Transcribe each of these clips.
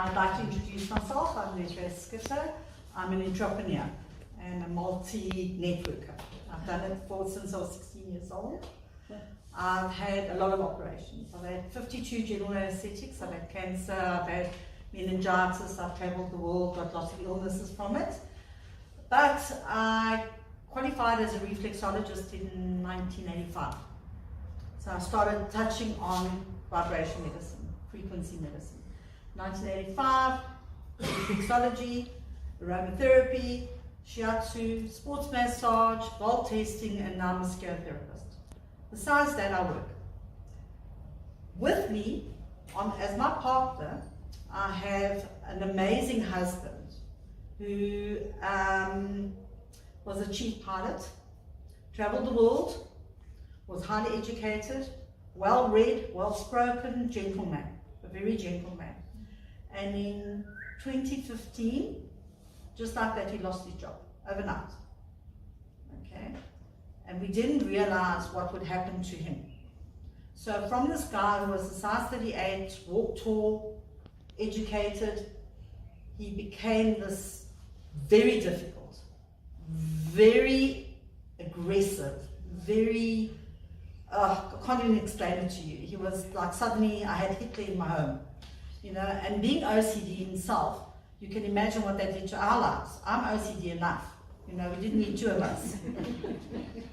I'd like to introduce myself. I'm Letra Skipper. I'm an entrepreneur and a multi-networker. I've done it since I was 16 years old. I've had a lot of operations. I've had 52 general anesthetics, I've had cancer, I've had meningitis, I've travelled the world, got lots of illnesses from it. But I qualified as a reflexologist in 1985. So I started touching on vibration medicine, frequency medicine. 1985, reflexology, aromatherapy, shiatsu, sports massage, Gall testing, and now I'm a sclerotherapist. Besides that, I work. With me, as my partner, I have an amazing husband who was a chief pilot, traveled the world, was highly educated, well-read, well-spoken, gentleman, a very gentle man. And in 2015, just like that, he lost his job overnight. Okay? And we didn't realize what would happen to him. So from this guy who was a size 38, walked tall, educated, he became this very difficult, very aggressive, very, I can't even explain it to you. He was like, suddenly I had Hitler in my home, you know, and being OCD himself, you can imagine what that did to our lives. I'm OCD enough, you know, we didn't need two of us.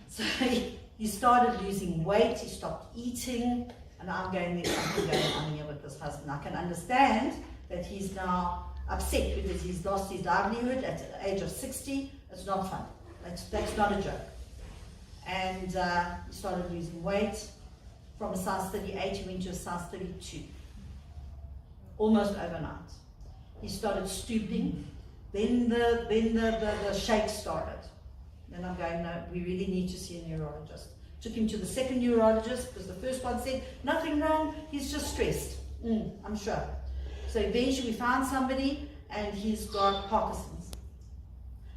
So he started losing weight, he stopped eating, and I'm going, there's something going on here with this husband. I can understand that he's now upset because he's lost his livelihood at the age of 60. It's not fun. That's not a joke. And he started losing weight. From a size 38, he went to a size 32. Almost overnight. He started stooping. Then the shake started. Then I'm going, no, we really need to see a neurologist. Took him to the second neurologist because the first one said, nothing wrong, he's just stressed. I'm sure. So eventually we found somebody and he's got Parkinson's.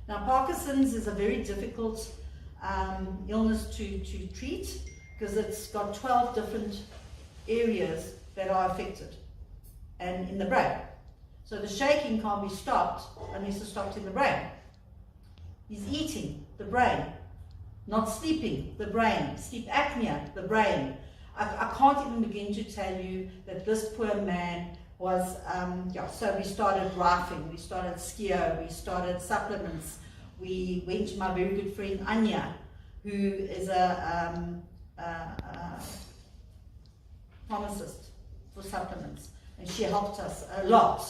Now Parkinson's is a very difficult illness to treat because it's got 12 different areas that are affected and in the brain. So the shaking can't be stopped unless it's stopped in the brain. He's eating, the brain. Not sleeping, the brain. Sleep apnea, the brain. I can't even begin to tell you that this poor man was, so we started rifing, we started skio, we started supplements. We went to my very good friend Anya, who is a pharmacist for supplements, and she helped us a lot.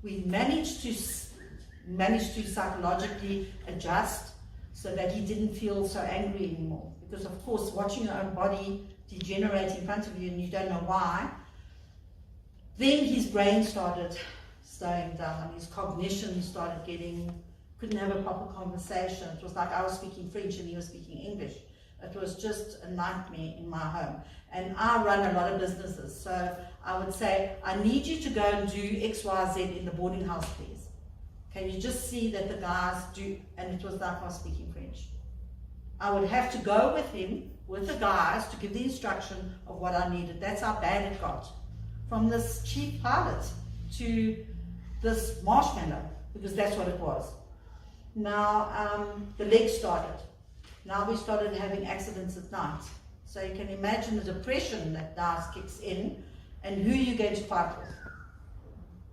We managed to psychologically adjust so that he didn't feel so angry anymore. Because of course, watching your own body degenerate in front of you and you don't know why, then his brain started slowing down, his cognition started couldn't have a proper conversation. It was like I was speaking French and he was speaking English. It was just a nightmare in my home. And I run a lot of businesses, so I would say, I need you to go and do X, Y, Z in the boarding house, please. Can you just see that the guys do, and it was like I was speaking French. I would have to go with him, with the guys, to give the instruction of what I needed. That's how bad it got. From this cheap pilot to this marshmallow, because that's what it was. Now, the legs started. Now we started having accidents at night. So you can imagine the depression that now kicks in, and who you're going to fight with.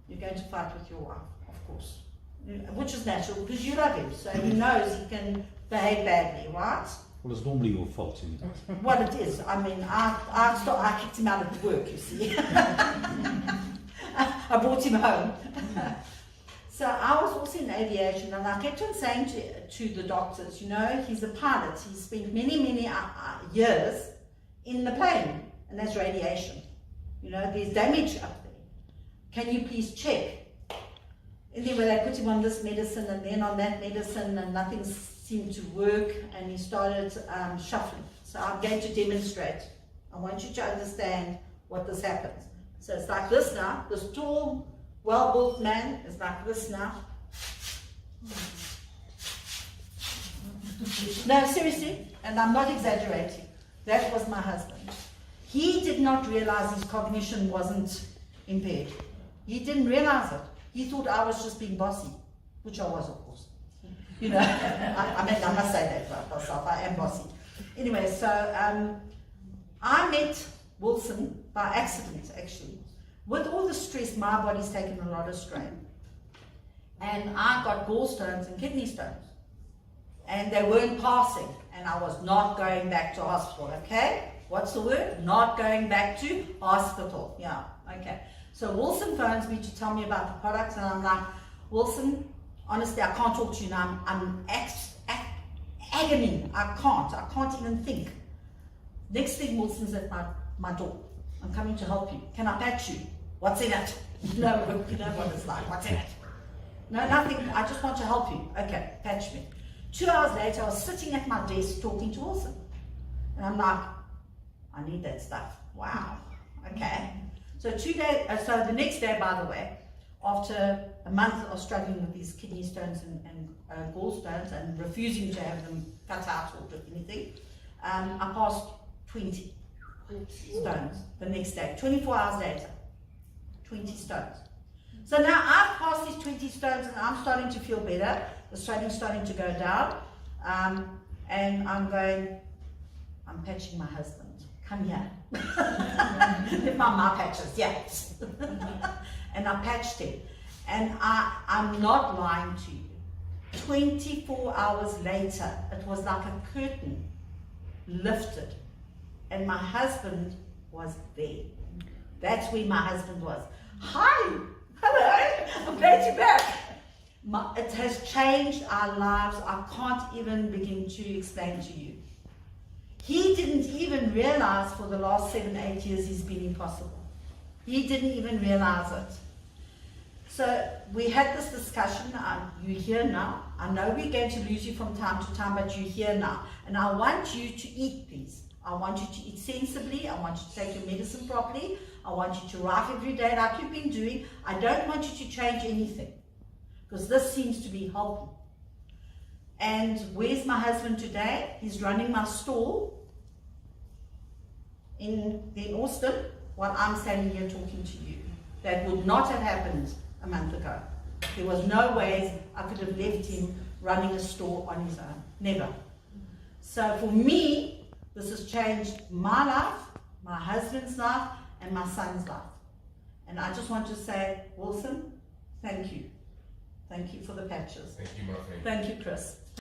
You're going to fight with your wife, of course. Which is natural, because you love him, so he knows he can behave badly, right? Well, it's normally your fault, isn't it? Well, it is. I mean, I kicked him out of work, you see. I brought him home. So I was also in aviation, and I kept on saying to the doctors, you know, he's a pilot. He spent many years in the plane, and that's radiation. You know, there's damage up there. Can you please check? Anyway, they put him on this medicine and then on that medicine, and nothing seemed to work, and he started shuffling. So I'm going to demonstrate. I want you to understand what this happens. So it's like this now. This tall, well-built man is like this now. No, seriously, and I'm not exaggerating. That was my husband. He did not realize his cognition wasn't impaired. He didn't realize it. He thought I was just being bossy, which I was, of course. You know, I mean, I must say that about myself. I am bossy. Anyway, so I met Wilson by accident, actually. With all the stress, my body's taken a lot of strain. And I got gallstones and kidney stones. And they weren't passing. And I was not going back to hospital, okay? What's the word? Not going back to hospital. Yeah, okay. So Wilson phones me to tell me about the products, and I'm like, Wilson, honestly, I can't talk to you now. I'm agony. I can't even think. Next thing, Wilson's at my door. I'm coming to help you. Can I patch you? What's in it? You know what it's like. What's in it? No, nothing. I just want to help you. Okay, patch me. 2 hours later, I was sitting at my desk talking to Wilson. And I'm like, I need that stuff. Wow. Okay. So so the next day, by the way, after a month of struggling with these kidney stones and gallstones and refusing to have them cut out or anything, I passed 20 stones the next day. 24 hours later, 20 stones. So now I've passed these 20 stones and I'm starting to feel better. The straining's starting to go down. And I'm patching my husband. Come here. With my patches, yes. And I patched him. And I'm not lying to you. 24 hours later, it was like a curtain lifted. And my husband was there. That's where my husband was. Hi! Hello! I'm glad you're back. It has changed our lives. I can't even begin to explain to you. He didn't even realize for the last 7-8 years he's been impossible. He didn't even realize it. So we had this discussion. You're here now. I know we're going to lose you from time to time, but you're here now. And I want you to eat, please. I want you to eat sensibly. I want you to take your medicine properly. I want you to write every day like you've been doing. I don't want you to change anything, because this seems to be helping. And where's my husband today? He's running my store in Austin while I'm standing here talking to you. That would not have happened a month ago. There was no way I could have left him running a store on his own. Never. So for me, this has changed my life, my husband's life, and my son's life. And I just want to say, Wilson, thank you. Thank you for the patches. Thank you, my friend. Thank you, Chris.